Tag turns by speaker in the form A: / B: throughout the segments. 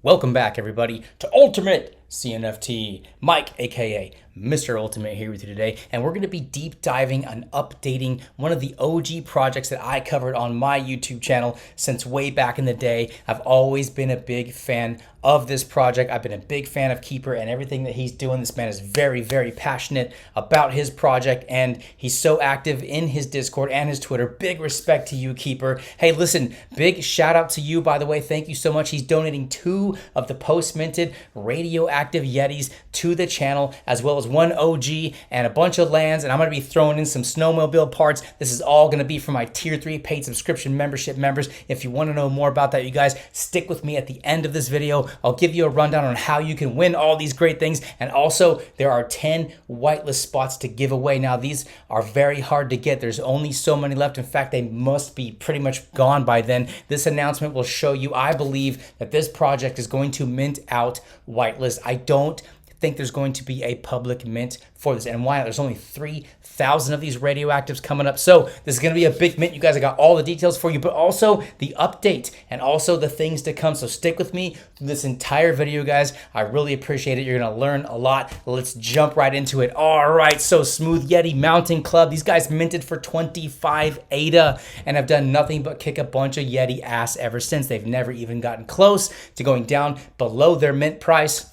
A: Welcome back, everybody, to Ultimate CNFT. Mike, aka Mr. Ultimate, here with you today, and we're going to be deep diving and updating one of the OG projects that I covered on my YouTube channel since way back in the day. I've always been a big fan of this project. I've been a big fan of Keeper and everything that he's doing. This man is very, very passionate about his project, and he's so active in his Discord and his Twitter. Big respect to you, Keeper. Hey, listen, big shout out to you, by the way. Thank you so much. He's donating 2 of the post-minted Radioactive Yetis to the channel, as well as 1 OG and a bunch of lands, and I'm going to be throwing in some Snowmobile parts. This is all going to be for my Tier 3 paid subscription membership members. If you want to know more about that, you guys stick with me at the end of this video. I'll give you a rundown on how you can win all these great things, and also there are 10 whitelist spots to give away. Now, these are very hard to get. There's only so many left. In fact, they must be pretty much gone by then. This announcement will show you, I believe, that this project is going to mint out whitelist. I don't think there's going to be a public mint for this, and why not? There's only 3,000 of these radioactives coming up, so this is going to be a big mint. You guys, I got all the details for you, but also the update and also the things to come, so stick with me through this entire video, guys. I really appreciate it. You're going to learn a lot. Let's jump right into it. All right, so Smooth Yeti Mountain Club, these guys minted for 25 ADA and have done nothing but kick a bunch of Yeti ass ever since. They've never even gotten close to going down below their mint price.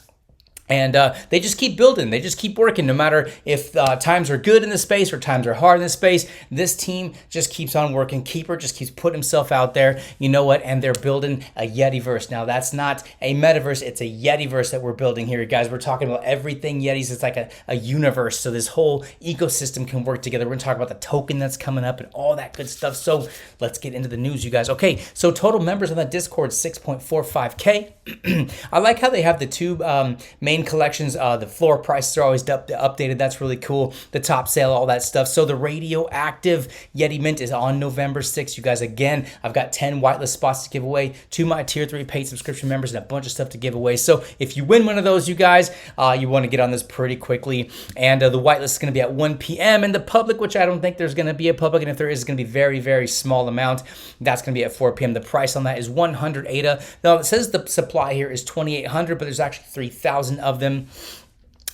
A: And they just keep building. They just keep working. No matter if times are good in the space or times are hard in the space, this team just keeps on working. Keeper just keeps putting himself out there. You know what? And they're building a Yetiverse. Now, that's not a metaverse. It's a Yetiverse that we're building here, guys. We're talking about everything Yetis. It's like a universe. So this whole ecosystem can work together. We're going to talk about the token that's coming up and all that good stuff. So let's get into the news, you guys. Okay, so total members on the Discord, 6.45K. I like how they have the 2 main collections. The floor prices are always updated. That's really cool. The top sale, all that stuff. So the Radioactive Yeti mint is on November 6th. You guys, again, I've got 10 whitelist spots to give away to my Tier 3 paid subscription members and a bunch of stuff to give away. So if you win one of those, you guys, you want to get on this pretty quickly. And the whitelist is going to be at 1 p.m. and the public, which I don't think there's going to be a public, and if there is, it's going to be very, very small amount. That's going to be at 4 p.m. The price on that is 100 ADA. Now, it says the supply here is 2,800, but there's actually 3,000 of them.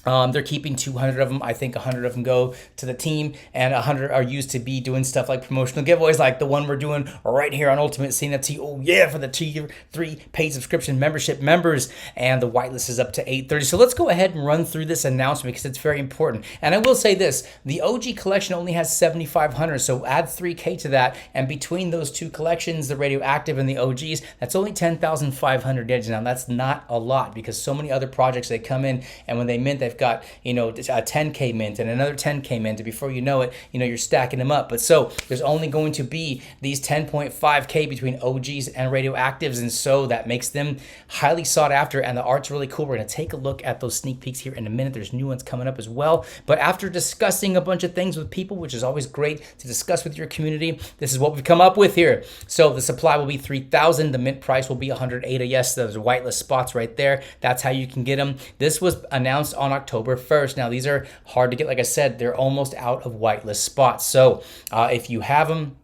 A: They're keeping 200 of them. I think 100 of them go to the team, and 100 are used to be doing stuff like promotional giveaways, like the one we're doing right here on UltimateCNFT. Oh yeah, for the Tier 3 paid subscription membership members, and the whitelist is up to 830. So let's go ahead and run through this announcement because it's very important. And I will say this: the OG collection only has 7,500, so add 3K to that, and between those 2 collections, the Radioactive and the OGs, that's only 10,500 Yetis. Now that's not a lot because so many other projects, they come in and when they mint, they've got, you know, a 10K mint and another 10K mint, and before you know it, you know, you're stacking them up. But so there's only going to be these 10.5K between OGs and Radioactives, and so that makes them highly sought after, and the art's really cool. We're going to take a look at those sneak peeks here in a minute. There's new ones coming up as well, but after discussing a bunch of things with people, which is always great to discuss with your community, this is what we've come up with here. So the supply will be 3,000, the mint price will be 100 ADA. Yes, those whitelist spots right there, that's how you can get them. This was announced on October 1st. Now, these are hard to get. Like I said, they're almost out of whitelist spots. So if you have them,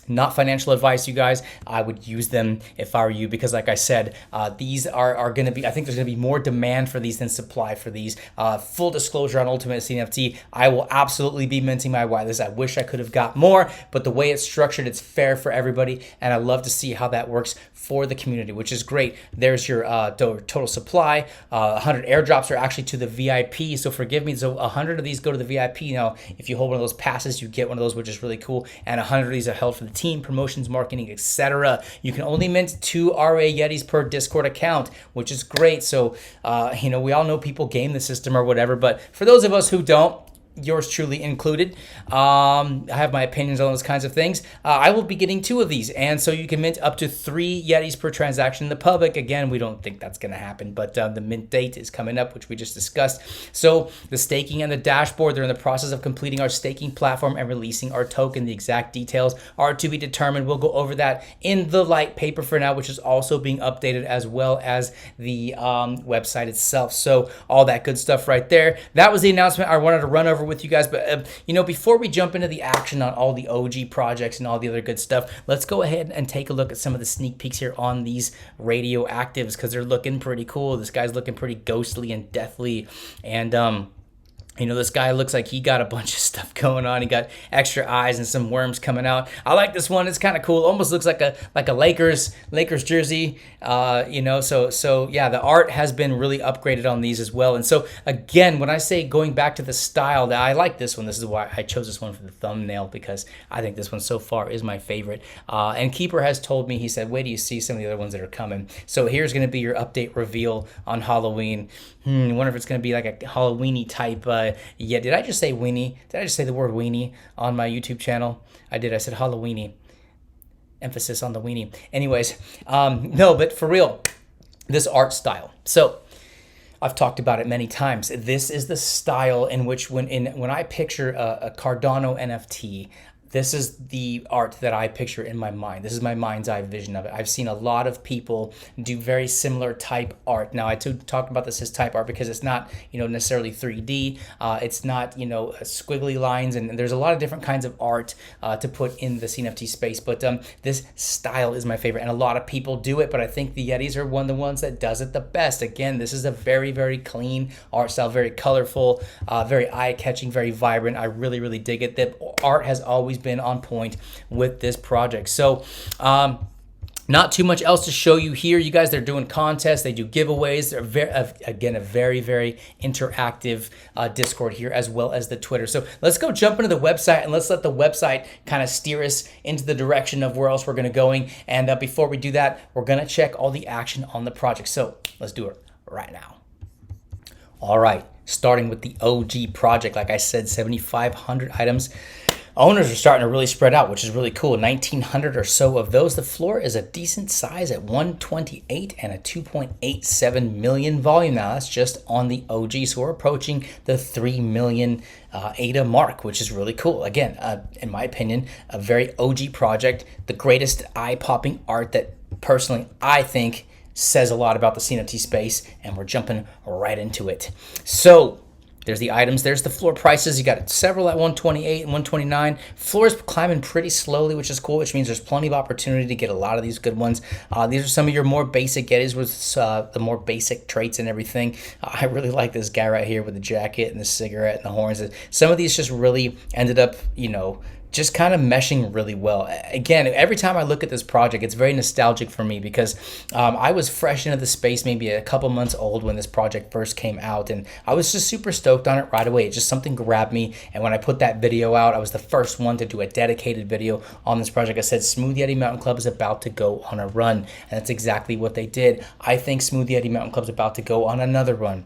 A: not financial advice, you guys, I would use them if I were you, because like I said, these are going to be, I think there's going to be more demand for these than supply for these. Full disclosure on UltimateCNFT, I will absolutely be minting my whitelist. I wish I could have got more, but the way it's structured, it's fair for everybody, and I love to see how that works for the community, which is great. There's your total supply. 100 airdrops are actually to the VIP, so forgive me. So 100 of these go to the VIP. Now, if you hold one of those passes, you get one of those, which is really cool, and 100 of these are held for the team, promotions, marketing, etc. You can only mint 2 RA Yetis per Discord account, which is great. So, you know, we all know people game the system or whatever, but for those of us who don't, yours truly included, I have my opinions on those kinds of things. I will be getting 2 of these, and so you can mint up to 3 Yetis per transaction in the public. Again, we don't think that's going to happen, but the mint date is coming up, which we just discussed. So the staking and the dashboard, they're in the process of completing our staking platform and releasing our token. The exact details are to be determined. We'll go over that in the light paper for now, which is also being updated, as well as the website itself. So all that good stuff right there. That was the announcement I wanted to run over with you guys. But, you know, before we jump into the action on all the OG projects and all the other good stuff, let's go ahead and take a look at some of the sneak peeks here on these Radioactives, because they're looking pretty cool. This guy's looking pretty ghostly and deathly. And, you know, this guy looks like he got a bunch of stuff going on. He got extra eyes and some worms coming out. I like this one. It's kind of cool. Almost looks like a Lakers jersey. You know, so yeah, the art has been really upgraded on these as well. And so again, when I say going back to the style, that I like this one. This is why I chose this one for the thumbnail, because I think this one so far is my favorite. And Keeper has told me, he said, wait till you see some of the other ones that are coming. So here's going to be your update reveal on Halloween. I wonder if it's going to be like a Halloweeny type. Yeah, did I just say weenie? Did I just say the word weenie on my YouTube channel? I did. I said Halloweeny. Emphasis on the weenie. Anyways, no, but for real, this art style. So I've talked about it many times. This is the style in which when I picture a Cardano NFT, this is the art that I picture in my mind. This is my mind's eye vision of it. I've seen a lot of people do very similar type art. Now, I talked about this as type art because it's not, you know, necessarily 3D. It's not, you know, squiggly lines, and there's a lot of different kinds of art to put in the CNFT space. But this style is my favorite, and a lot of people do it, but I think the Yetis are one of the ones that does it the best. Again, this is a very, very clean art style, very colorful, very eye-catching, very vibrant. I really, really dig it. The art has always been on point with this project. So not too much else to show you here. You guys, they're doing contests, they do giveaways. They're again a very, very interactive Discord here, as well as the Twitter. So let's go jump into the website, and let's let the website kind of steer us into the direction of where else we're going to going. And before we do that, we're going to check all the action on the project. So let's do it right now. All right, starting with the OG project. Like I said, 7,500 items. Owners are starting to really spread out, which is really cool. 1,900 or so of those. The floor is a decent size at 128 and a 2.87 million volume. Now that's just on the OG, so we're approaching the 3 million ADA mark, which is really cool. Again, in my opinion, a very OG project, the greatest eye-popping art that personally I think says a lot about the CNFT space, and we're jumping right into it. So there's the items. There's the floor prices. You got several at 128 and 129. Floor is climbing pretty slowly, which is cool, which means there's plenty of opportunity to get a lot of these good ones. These are some of your more basic Yetis with the more basic traits and everything. I really like this guy right here with the jacket and the cigarette and the horns. Some of these just really ended up, you know, just kind of meshing really well. Again, every time I look at this project, it's very nostalgic for me because I was fresh into the space, maybe a couple months old when this project first came out, and I was just super stoked on it right away. It just something grabbed me, and when I put that video out, I was the first one to do a dedicated video on this project. I said, Smooth Yeti Mountain Club is about to go on a run, and that's exactly what they did. I think Smooth Yeti Mountain Club is about to go on another run.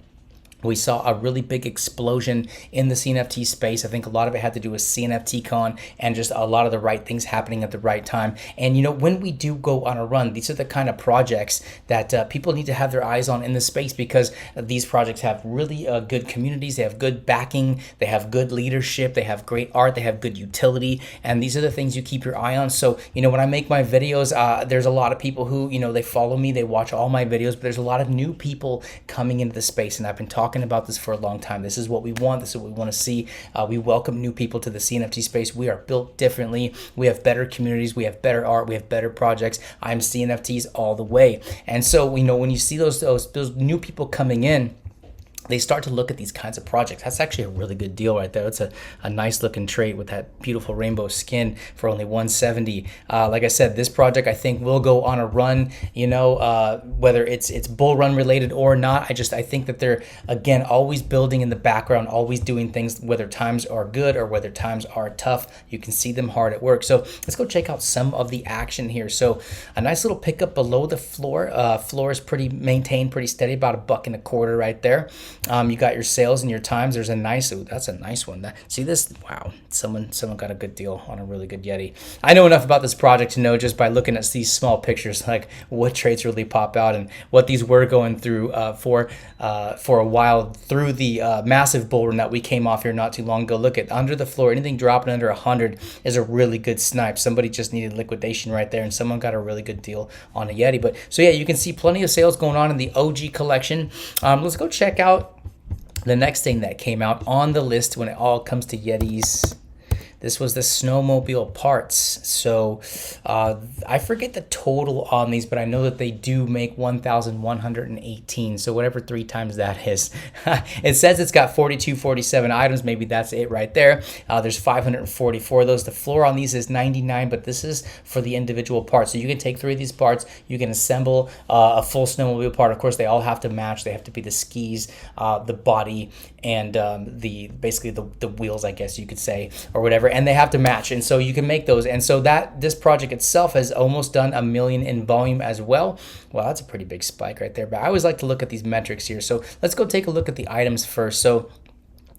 A: We saw a really big explosion in the CNFT space. I think a lot of it had to do with CNFTCon and just a lot of the right things happening at the right time. And, you know, when we do go on a run, these are the kind of projects that people need to have their eyes on in the space, because these projects have really good communities. They have good backing. They have good leadership. They have great art. They have good utility. And these are the things you keep your eye on. So, you know, when I make my videos, there's a lot of people who, you know, they follow me. They watch all my videos. But there's a lot of new people coming into the space. And I've been talking about this for a long time. This is what we want. This is what we want to see. We welcome new people to the CNFT space. We are built differently. We have better communities. We have better art. We have better projects. I'm CNFTs all the way. And so, you know, when you see those new people coming in, they start to look at these kinds of projects. That's actually a really good deal right there. It's a nice looking trait with that beautiful rainbow skin for only 170. Like I said, this project I think will go on a run, you know, whether it's bull run related or not. I think that they're, again, always building in the background, always doing things, whether times are good or whether times are tough. You can see them hard at work. So let's go check out some of the action here. So a nice little pickup below the floor. Floor is pretty maintained, pretty steady, about $1.25 right there. You got your sales and your times. There's a nice, ooh, that's a nice one. See this? Wow, someone got a good deal on a really good Yeti. I know enough about this project to know just by looking at these small pictures, like what traits really pop out and what these were going through for a while through the massive bull run that we came off here not too long ago. Look at under the floor, anything dropping under 100 is a really good snipe. Somebody just needed liquidation right there, and someone got a really good deal on a Yeti. But so yeah, you can see plenty of sales going on in the OG collection. Let's go check out The next thing that came out on the list when it all comes to Yetis, this was the Snowmobile parts. So I forget the total on these, but I know that they do make 1,118. So whatever 3 times that is. It says it's got 47 items. Maybe that's it right there. There's 544 of those. The floor on these is 99, but this is for the individual parts. So you can take 3 of these parts. You can assemble a full snowmobile part. Of course, they all have to match. They have to be the skis, the body, and basically the wheels, I guess you could say, or whatever. And they have to match, and so you can make those. And so that this project itself has almost done 1 million in volume as well. Well, that's a pretty big spike right there, but I always like to look at these metrics here. So let's go take a look at the items first. So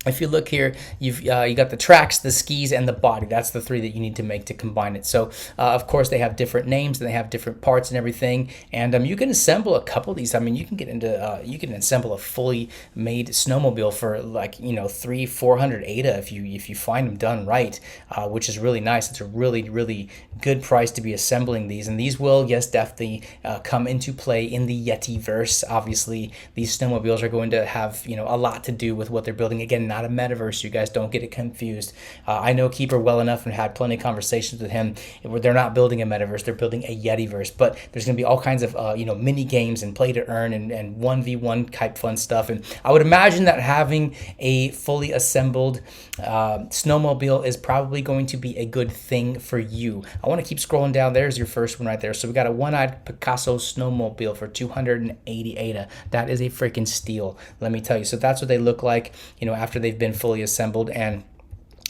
A: if you look here, you got the tracks, the skis, and the body. That's the 3 that you need to make to combine it. So, of course, they have different names and they have different parts and everything. And you can assemble a couple of these. I mean, you can get into you can assemble a fully made snowmobile for like 300-400 ADA if you find them done right, which is really nice. It's a really good price to be assembling these. And these will, yes, definitely come into play in the Yetiverse. Obviously, these snowmobiles are going to have a lot to do with what they're building. Again, not a metaverse. You guys don't get it confused. I know Keeper well enough and had plenty of conversations with him. They're not building a metaverse. They're building a Yetiverse. But there's going to be all kinds of mini games and play to earn and 1v1 type fun stuff. And I would imagine that having a fully assembled snowmobile is probably going to be a good thing for you. I want to keep scrolling down. There's your first one right there. So we got a one-eyed Picasso snowmobile for 280 ADA. That is a freaking steal, let me tell you. So that's what they look like, after they've been fully assembled. And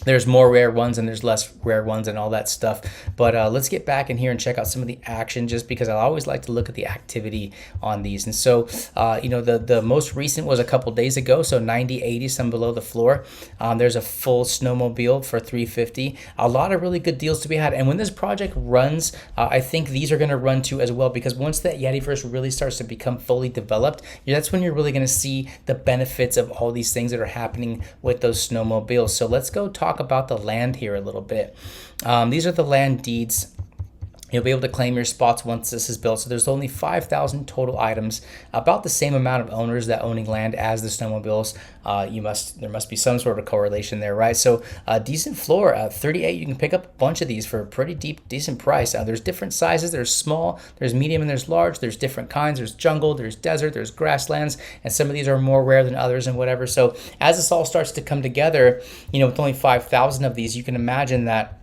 A: there's more rare ones and there's less rare ones and all that stuff. But let's get back in here and check out some of the action, just because I always like to look at the activity on these. And so, the most recent was a couple days ago. So 9080, some below the floor. There's a full snowmobile for 350. A lot of really good deals to be had. And when this project runs, I think these are going to run too as well, because once that Yetiverse really starts to become fully developed, that's when you're really going to see the benefits of all these things that are happening with those snowmobiles. So let's go talk about the land here a little bit. These are the land deeds. You'll be able to claim your spots once this is built. So there's only 5,000 total items, about the same amount of owners that owning land as the snowmobiles. There must be some sort of correlation there, right? So decent floor, 38. You can pick up a bunch of these for a pretty decent price. There's different sizes. There's small, there's medium, and there's large. There's different kinds. There's jungle, there's desert, there's grasslands, and some of these are more rare than others and whatever. So as this all starts to come together, with only 5,000 of these, you can imagine that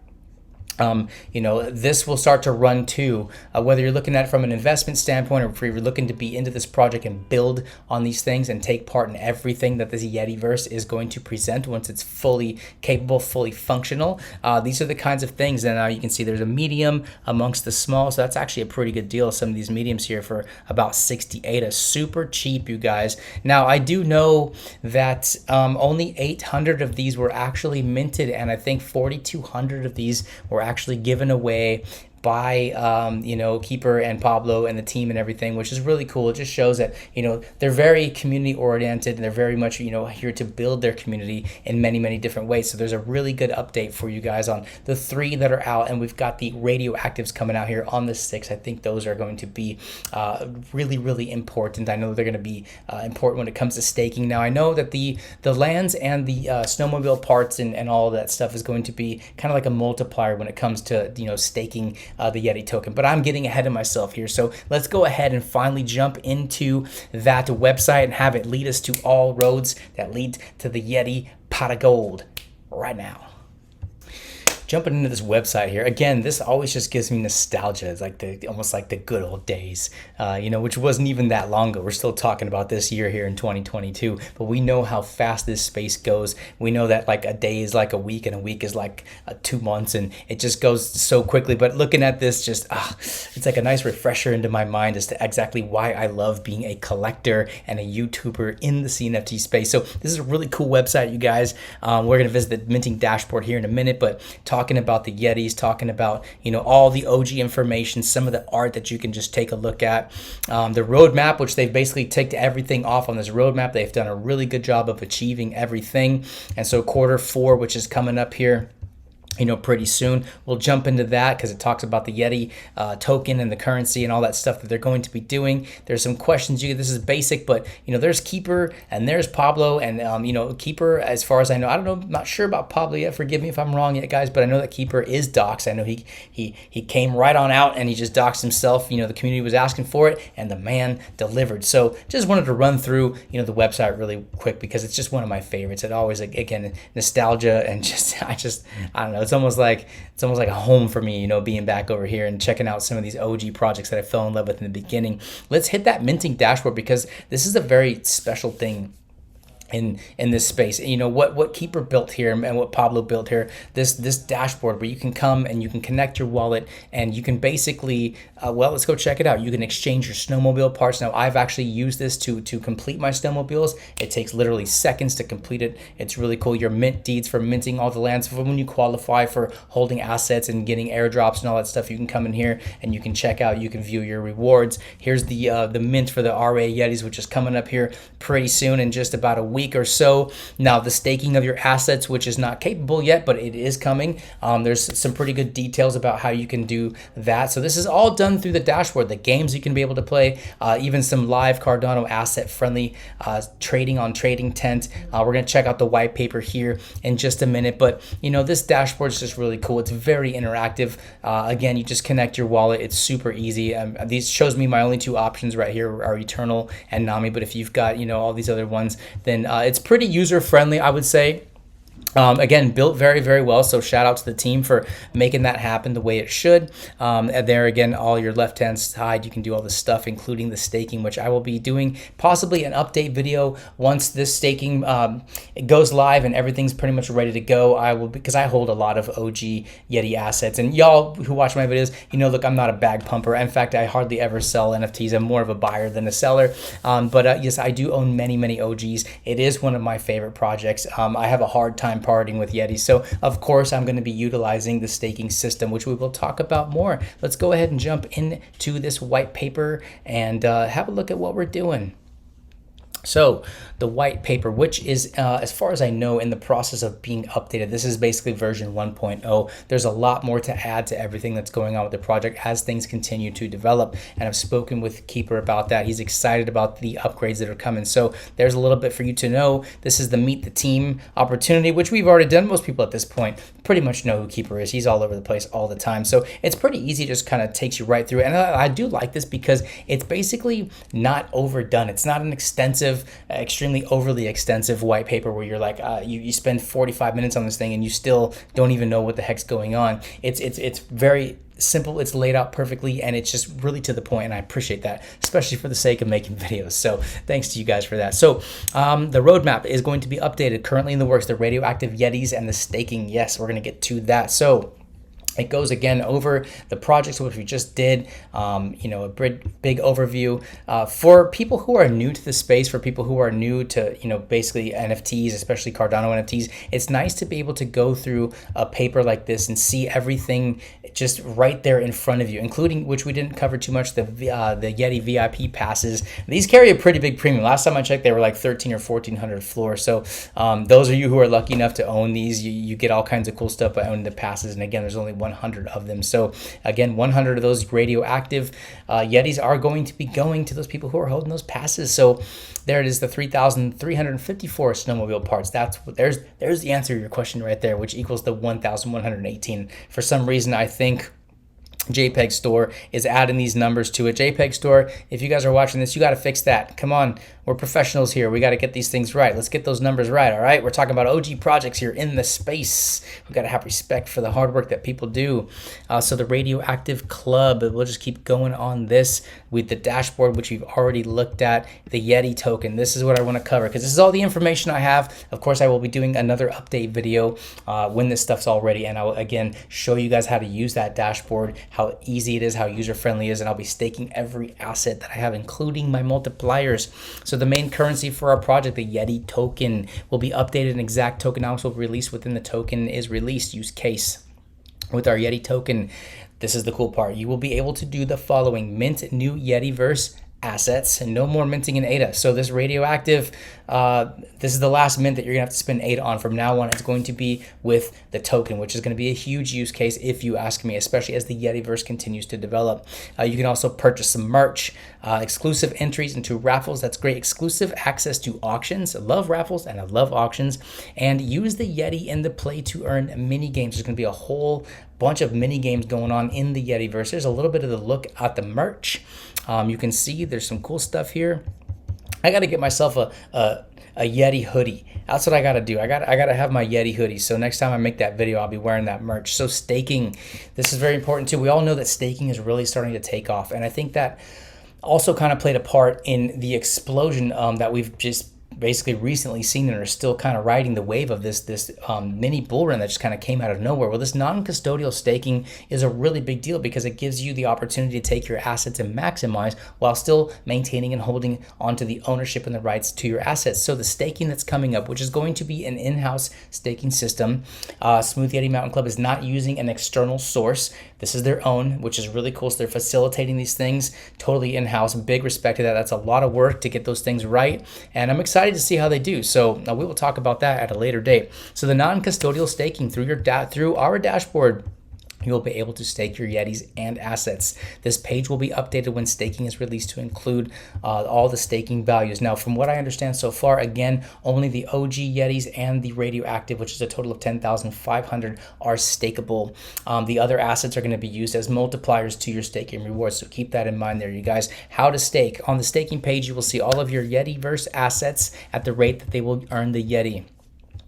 A: this will start to run too, whether you're looking at it from an investment standpoint or if you're looking to be into this project and build on these things and take part in everything that this Yetiverse is going to present once it's fully capable, fully functional. These are the kinds of things. And you can see there's a medium amongst the small. So that's actually a pretty good deal. Some of these mediums here for about 68, a super cheap, you guys. Now, I do know that only 800 of these were actually minted, and I think 4,200 of these were actually given away by Keeper and Pablo and the team and everything, which is really cool. It just shows that they're very community oriented and they're very much here to build their community in many different ways. So there's a really good update for you guys on the 3 that are out, and we've got the Radioactives coming out here on the 6th. I think those are going to be really important. I know they're going to be important when it comes to staking. Now I know that the lands and the snowmobile parts and all of that stuff is going to be kind of like a multiplier when it comes to staking the Yeti token, but I'm getting ahead of myself here. So let's go ahead and finally jump into that website and have it lead us to all roads that lead to the Yeti pot of gold right now. Jumping into this website here again, this always just gives me nostalgia. It's like almost like the good old days, which wasn't even that long ago. We're still talking about this year here in 2022, but we know how fast this space goes. We know that like a day is like a week, and a week is like 2 months, and it just goes so quickly. But looking at this, it's like a nice refresher into my mind as to exactly why I love being a collector and a YouTuber in the CNFT space. So this is a really cool website, you guys. We're gonna visit the minting dashboard here in a minute, but talking about the Yetis, talking about all the OG information, some of the art that you can just take a look at, the roadmap, which they've basically ticked everything off on this roadmap. They've done a really good job of achieving everything. And so Q4, which is coming up here, pretty soon. We'll jump into that because it talks about the Yeti token and the currency and all that stuff that they're going to be doing. There's some questions. This is basic, but there's Keeper and there's Pablo, and Keeper, as far as I know, I don't know, I'm not sure about Pablo yet. Forgive me if I'm wrong yet, guys, but I know that Keeper is doxxed. I know he came right on out and he just doxed himself. The community was asking for it, and the man delivered. So just wanted to run through the website really quick because it's just one of my favorites. It always, again, nostalgia and I don't know. It's almost like a home for me, being back over here and checking out some of these OG projects that I fell in love with in the beginning. Let's hit that minting dashboard because this is a very special thing in this space. What Keeper built here and what Pablo built here, this dashboard where you can come and you can connect your wallet and you can basically let's go check it out. You can exchange your snowmobile parts. Now I've actually used this to complete my snowmobiles. It takes literally seconds to complete it. It's really cool. Your mint deeds for minting all the lands, for when you qualify for holding assets and getting airdrops and all that stuff, you can come in here and you can check out, you can view your rewards. Here's the mint for the RA Yetis, which is coming up here pretty soon in just about a week or so. Now the staking of your assets, which is not capable yet, but it is coming. There's some pretty good details about how you can do that. So this is all done through the dashboard, the games you can be able to play, even some live Cardano asset friendly trading on Trading Tent. We're going to check out the white paper here in just a minute, but this dashboard is just really cool. It's very interactive. Again, you just connect your wallet. It's super easy. These shows me my only two options right here are Eternal and Nami, but if you've got all these other ones, then it's pretty user friendly, I would say. Again, built very, very well. So shout out to the team for making that happen the way it should. And there again, all your left-hand side, you can do all this stuff, including the staking, which I will be doing possibly an update video once this staking it goes live and everything's pretty much ready to go. I will, because I hold a lot of OG Yeti assets, and y'all who watch my videos, look, I'm not a bag pumper. In fact, I hardly ever sell NFTs. I'm more of a buyer than a seller. But yes, I do own many, many OGs. It is one of my favorite projects. I have a hard time parting with Yeti, so of course I'm going to be utilizing the staking system, which we will talk about more. Let's go ahead and jump into this white paper and have a look at what we're doing. So the white paper, which is, as far as I know, in the process of being updated. This is basically version 1.0. There's a lot more to add to everything that's going on with the project as things continue to develop. And I've spoken with Keeper about that. He's excited about the upgrades that are coming. So there's a little bit for you to know. This is the Meet the Team opportunity, which we've already done. Most people at this point pretty much know who Keeper is. He's all over the place all the time. So it's pretty easy, just kind of takes you right through. And I do like this because it's basically not overdone. It's not an extensive, extremely overly extensive white paper where you're like you spend 45 minutes on this thing and you still don't even know what the heck's going on. It's very simple, it's laid out perfectly, and it's just really to the point, and I appreciate that, especially for the sake of making videos. So thanks to you guys for that. So the roadmap is going to be updated, currently in the works, the Radioactive Yetis and the staking. Yes, we're going to get to that. So it goes again over the projects which we just did, a big overview for people who are new to the space, for people who are new to, basically NFTs, especially Cardano NFTs. It's nice to be able to go through a paper like this and see everything just right there in front of you, including, which we didn't cover too much, the Yeti VIP passes. These carry a pretty big premium. Last time I checked, they were like 13 or 1400 floor. So those of you who are lucky enough to own these, you get all kinds of cool stuff by owning the passes. And again, there's only 100 of them. So again, 100 of those radioactive Yetis are going to be going to those people who are holding those passes. So there it is, the 3,354 snowmobile parts. That's what, there's the answer to your question right there, which equals the 1,118. For some reason, I think JPEG Store is adding these numbers to it. JPEG Store, if you guys are watching this, you got to fix that. Come on, we're professionals here. We got to get these things right. Let's get those numbers right, all right? We're talking about OG projects here in the space. We got to have respect for the hard work that people do. So the Radioactive Club, we'll just keep going on this with the dashboard, which we've already looked at, the Yeti token. This is what I want to cover because this is all the information I have. Of course, I will be doing another update video when this stuff's all ready, and I will, again, show you guys how to use that dashboard, how easy it is, how user-friendly it is, and I'll be staking every asset that I have, including my multipliers. So the main currency for our project, the Yeti token, will be updated, and exact tokenomics will release within the token is released use case. With our Yeti token, this is the cool part. You will be able to do the following: mint new Yetiverse assets and no more minting in ADA. So this radioactive, this is the last mint that you're gonna have to spend ADA on. From now on, it's going to be with the token, which is going to be a huge use case if you ask me, especially as the Yetiverse continues to develop. You can also purchase some merch, exclusive entries into raffles. That's great. Exclusive access to auctions. I love raffles and I love auctions. And use the Yeti in the play to earn mini games. There's going to be a whole bunch of mini games going on in the Yetiverse. There's a little bit of the look at the merch. You can see there's some cool stuff here. I got to get myself a Yeti hoodie. That's what I got to do. I got to have my Yeti hoodie. So next time I make that video, I'll be wearing that merch. So staking, this is very important too. We all know that staking is really starting to take off. And I think that also kind of played a part in the explosion that we've just basically recently seen and are still kind of riding the wave of this mini bull run that just kind of came out of nowhere. Well, this non-custodial staking is a really big deal because it gives you the opportunity to take your assets and maximize while still maintaining and holding onto the ownership and the rights to your assets. So the staking that's coming up, which is going to be an in-house staking system, Smooth Yeti Mountain Club is not using an external source. This is their own, which is really cool. So they're facilitating these things totally in-house. Big respect to that. That's a lot of work to get those things right. And I'm excited to see how they do. So we will talk about that at a later date. So the non-custodial staking through our dashboard, you will be able to stake your Yetis and assets. This page will be updated when staking is released to include all the staking values. Now, from what I understand so far, again, only the OG Yetis and the Radioactive, which is a total of 10,500, are stakeable. The other assets are going to be used as multipliers to your staking rewards. So keep that in mind there, you guys. How to stake. On the staking page, you will see all of your Yetiverse assets at the rate that they will earn the Yeti.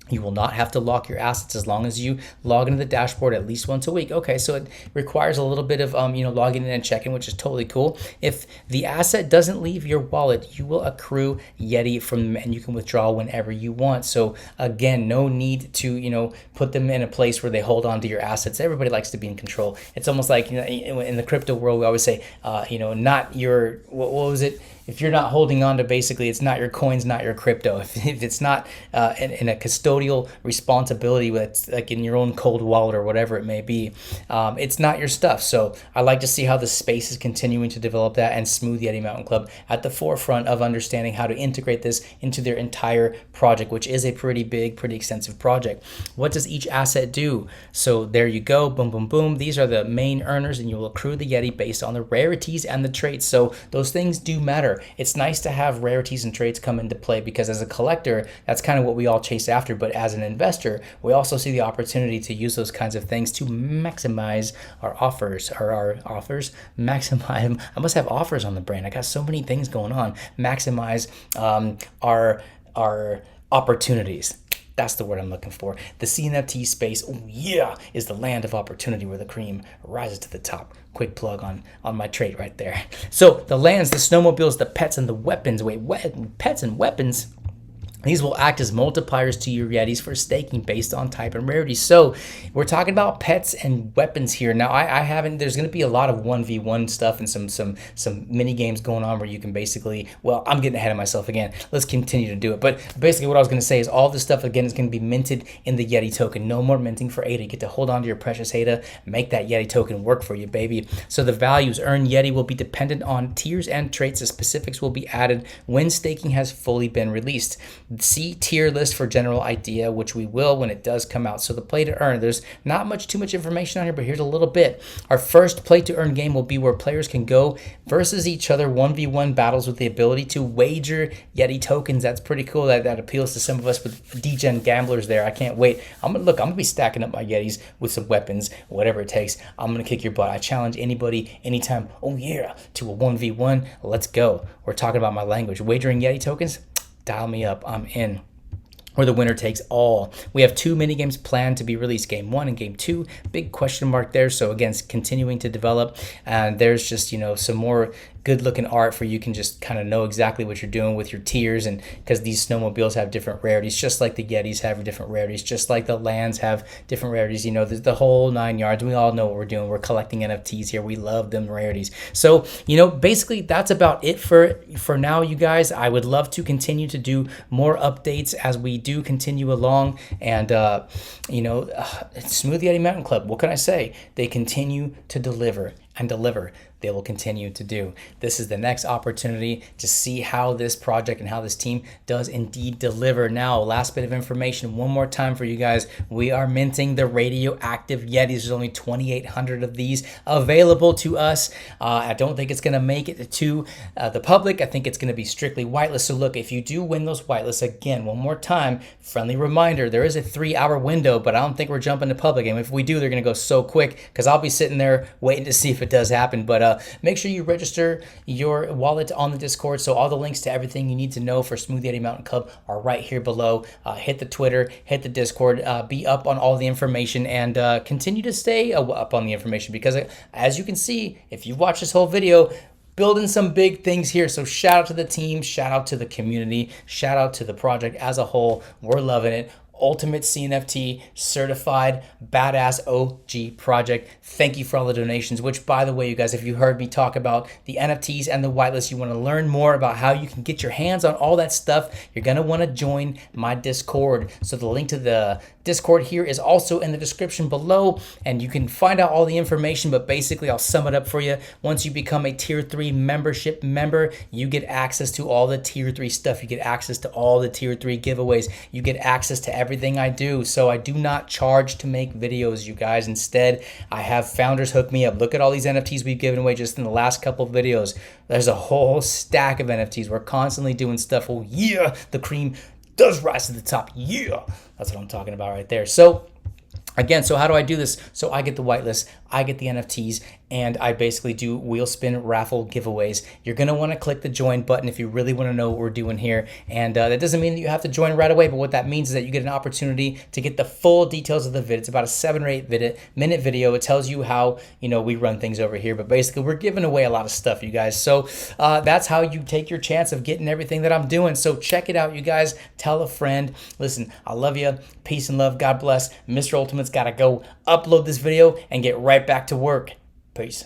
A: You will not have to lock your assets as long as you log into the dashboard at least once a week. Okay, so it requires a little bit of logging in and checking, which is totally cool. If the asset doesn't leave your wallet, you will accrue Yeti from them and you can withdraw whenever you want. So again, no need to put them in a place where they hold on to your assets. Everybody likes to be in control. It's almost like in the crypto world, we always say not your what was it? If you're not holding on to, basically, it's not your coins, not your crypto. If it's not in a custodial responsibility, that's like in your own cold wallet or whatever it may be, it's not your stuff. So I like to see how the space is continuing to develop that, and Smooth Yeti Mountain Club at the forefront of understanding how to integrate this into their entire project, which is a pretty big, pretty extensive project. What does each asset do? So there you go, boom, boom, boom. These are the main earners, and you will accrue the Yeti based on the rarities and the traits. So those things do matter. It's nice to have rarities and traits come into play because as a collector, that's kind of what we all chase after. But as an investor, we also see the opportunity to use those kinds of things to maximize our offers. Maximize. I must have offers on the brain. I got so many things going on. Maximize our opportunities. That's the word I'm looking for. The CNFT space, oh yeah, is the land of opportunity where the cream rises to the top. Quick plug on my trait right there. So the lands, the snowmobiles, the pets, and the weapons. Pets and weapons. These will act as multipliers to your Yetis for staking based on type and rarity. So we're talking about pets and weapons here. Now I haven't, there's going to be a lot of 1v1 stuff and some mini games going on where you can basically, well, I'm getting ahead of myself again. Let's continue to do it. But basically what I was going to say is all this stuff again is going to be minted in the Yeti token. No more minting for ADA. You get to hold on to your precious ADA, make that Yeti token work for you, baby. So the values earned Yeti will be dependent on tiers and traits. The specifics will be added when staking has fully been released. See tier list for general idea, which we will when it does come out. So the play to earn, there's not too much information on here, but here's a little bit. Our first play to earn game will be where players can go versus each other 1v1 battles with the ability to wager Yeti tokens. That's pretty cool. That appeals to some of us with degen gamblers there. I can't wait. I'm gonna be stacking up my Yetis with some weapons, whatever it takes. I'm gonna kick your butt. I challenge anybody anytime. Oh yeah, to a 1v1. Let's go. We're talking about my language. Wagering Yeti tokens. Dial me up. I'm in. Or the winner takes all. We have 2 mini games planned to be released, game 1 and game 2. Big question mark there. So again, it's continuing to develop, and there's just some more good looking art for you can just kind of know exactly what you're doing with your tiers, and because these snowmobiles have different rarities, just like the Yetis have different rarities, just like the lands have different rarities. There's the whole 9 yards. We all know what we're doing. We're collecting NFTs here. We love them rarities. So basically that's about it for now, you guys. I would love to continue to do more updates as we do continue along, and Smooth Yeti Mountain Club, what can I say? They continue to deliver and deliver they will continue to do. This is the next opportunity to see how this project and how this team does indeed deliver. Now, last bit of information one more time for you guys. We are minting the Radioactive Yetis. There's only 2,800 of these available to us. I don't think it's going to make it to the public. I think it's going to be strictly whitelist. So look, if you do win those whitelists, again, one more time, friendly reminder, there is a 3-hour window, but I don't think we're jumping to public. And if we do, they're going to go so quick because I'll be sitting there waiting to see if it does happen. But make sure you register your wallet on the Discord. So all the links to everything you need to know for Smooth Yeti Mountain Club are right here below. Hit the Twitter, hit the Discord, be up on all the information, and continue to stay up on the information because as you can see, if you've watched this whole video, building some big things here. So shout out to the team, shout out to the community, shout out to the project as a whole. We're loving it. UltimateCNFT certified badass OG project. Thank you for all the donations, which by the way, you guys, if you heard me talk about the NFTs and the whitelist, you want to learn more about how you can get your hands on all that stuff, you're going to want to join my Discord. So the link to the Discord here is also in the description below, and you can find out all the information, but basically I'll sum it up for you. Once you become a tier 3 membership member, you get access to all the tier 3 stuff. You get access to all the tier 3 giveaways. You get access to everything I do. So I do not charge to make videos, you guys. Instead, I have founders hook me up. Look at all these NFTs we've given away just in the last couple of videos. There's a whole stack of NFTs. We're constantly doing stuff. Oh yeah, the cream does rise to the top. Yeah, that's what I'm talking about right there. So again, so how do I do this? So I get the whitelist, I get the NFTs, and I basically do wheel spin raffle giveaways. You're going to want to click the join button if you really want to know what we're doing here. And that doesn't mean that you have to join right away, but what that means is that you get an opportunity to get the full details of the vid. It's about a 7 or 8 minute video. It tells you how, we run things over here, but basically we're giving away a lot of stuff, you guys. So that's how you take your chance of getting everything that I'm doing. So check it out, you guys. Tell a friend. Listen, I love you. Peace and love. God bless. Mr. Ultimate's got to go upload this video and get right back to work. Peace.